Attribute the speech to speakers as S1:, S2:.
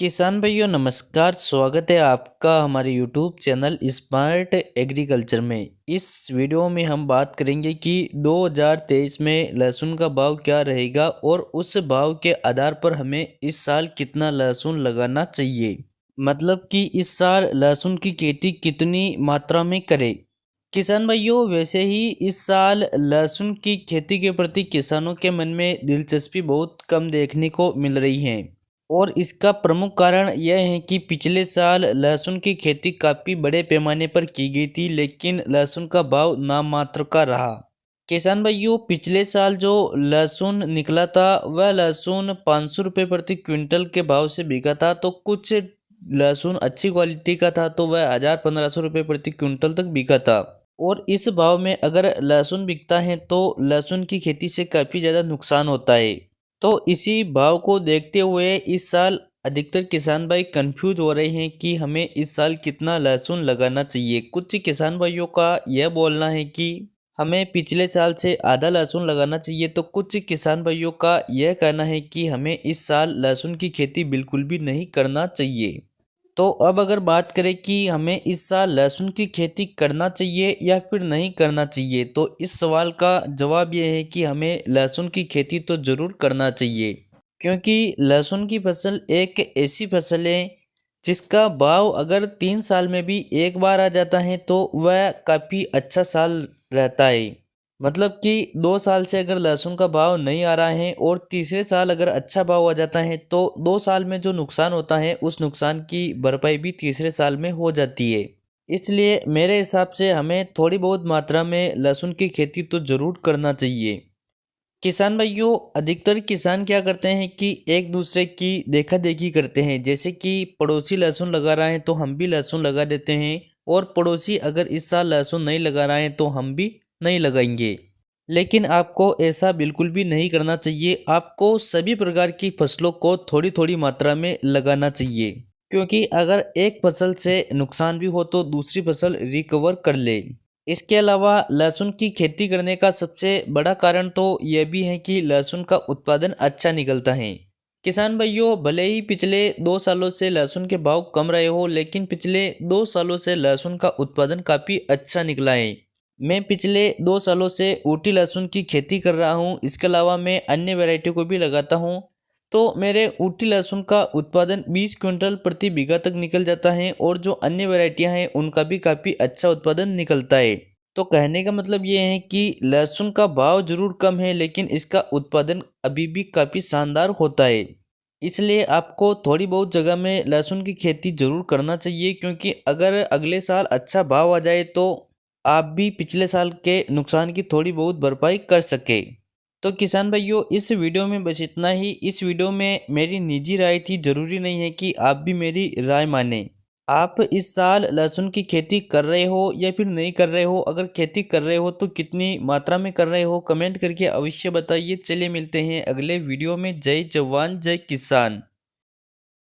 S1: किसान भाइयों नमस्कार। स्वागत है आपका हमारे यूट्यूब चैनल स्मार्ट एग्रीकल्चर में। इस वीडियो में हम बात करेंगे कि 2023 में लहसुन का भाव क्या रहेगा और उस भाव के आधार पर हमें इस साल कितना लहसुन लगाना चाहिए। मतलब कि इस साल लहसुन की खेती कितनी मात्रा में करें। किसान भाइयों वैसे ही इस साल लहसुन की खेती के प्रति किसानों के मन में दिलचस्पी बहुत कम देखने को मिल रही है और इसका प्रमुख कारण यह है कि पिछले साल लहसुन की खेती काफ़ी बड़े पैमाने पर की गई थी, लेकिन लहसुन का भाव नाम मात्र का रहा। किसान भाइयों पिछले साल जो लहसुन निकला था वह लहसुन 500 रुपये प्रति क्विंटल के भाव से बिका था। तो कुछ लहसुन अच्छी क्वालिटी का था तो वह 1000-1500 रुपये प्रति क्विंटल तक बिका था। और इस भाव में अगर लहसुन बिकता है तो लहसुन की खेती से काफ़ी ज़्यादा नुकसान होता है। तो इसी भाव को देखते हुए इस साल अधिकतर किसान भाई कंफ्यूज हो रहे हैं कि हमें इस साल कितना लहसुन लगाना चाहिए। कुछ किसान भाइयों का यह बोलना है कि हमें पिछले साल से आधा लहसुन लगाना चाहिए, तो कुछ किसान भाइयों का यह कहना है कि हमें इस साल लहसुन की खेती बिल्कुल भी नहीं करना चाहिए। तो अब अगर बात करें कि हमें इस साल लहसुन की खेती करना चाहिए या फिर नहीं करना चाहिए, तो इस सवाल का जवाब यह है कि हमें लहसुन की खेती तो ज़रूर करना चाहिए, क्योंकि लहसुन की फसल एक ऐसी फसल है जिसका भाव अगर 3 साल में भी एक बार आ जाता है तो वह काफ़ी अच्छा साल रहता है। मतलब कि 2 साल से अगर लहसुन का भाव नहीं आ रहा है और तीसरे साल अगर अच्छा भाव आ जाता है तो 2 साल में जो नुकसान होता है उस नुकसान की भरपाई भी तीसरे साल में हो जाती है। इसलिए मेरे हिसाब से हमें थोड़ी बहुत मात्रा में लहसुन की खेती तो ज़रूर करना चाहिए। किसान भाइयों अधिकतर किसान क्या करते हैं कि एक दूसरे की देखा देखी करते हैं, जैसे कि पड़ोसी लहसुन लगा रहा है तो हम भी लहसुन लगा देते हैं, और पड़ोसी अगर इस साल लहसुन नहीं लगा रहा है तो हम भी नहीं लगाएंगे। लेकिन आपको ऐसा बिल्कुल भी नहीं करना चाहिए। आपको सभी प्रकार की फसलों को थोड़ी थोड़ी मात्रा में लगाना चाहिए, क्योंकि अगर एक फसल से नुकसान भी हो तो दूसरी फसल रिकवर कर ले। इसके अलावा लहसुन की खेती करने का सबसे बड़ा कारण तो यह भी है कि लहसुन का उत्पादन अच्छा निकलता है। किसान भाइयों भले ही पिछले 2 सालों से लहसुन के भाव कम रहे हो, लेकिन पिछले 2 सालों से लहसुन का उत्पादन काफ़ी अच्छा निकला है। मैं पिछले 2 सालों से ऊटी लहसुन की खेती कर रहा हूँ। इसके अलावा मैं अन्य वैरायटी को भी लगाता हूँ, तो मेरे ऊटी लहसुन का उत्पादन 20 क्विंटल प्रति बीघा तक निकल जाता है और जो अन्य वैरायटियां हैं उनका भी काफ़ी अच्छा उत्पादन निकलता है। तो कहने का मतलब ये है कि लहसुन का भाव जरूर कम है, लेकिन इसका उत्पादन अभी भी काफ़ी शानदार होता है। इसलिए आपको थोड़ी बहुत जगह में लहसुन की खेती जरूर करना चाहिए, क्योंकि अगर अगले साल अच्छा भाव आ जाए तो आप भी पिछले साल के नुकसान की थोड़ी बहुत भरपाई कर सके। तो किसान भाइयों इस वीडियो में बस इतना ही। इस वीडियो में मेरी निजी राय थी, ज़रूरी नहीं है कि आप भी मेरी राय माने। आप इस साल लहसुन की खेती कर रहे हो या फिर नहीं कर रहे हो, अगर खेती कर रहे हो तो कितनी मात्रा में कर रहे हो, कमेंट करके अवश्य बताइए। चलिए मिलते हैं अगले वीडियो में। जय जवान जय किसान।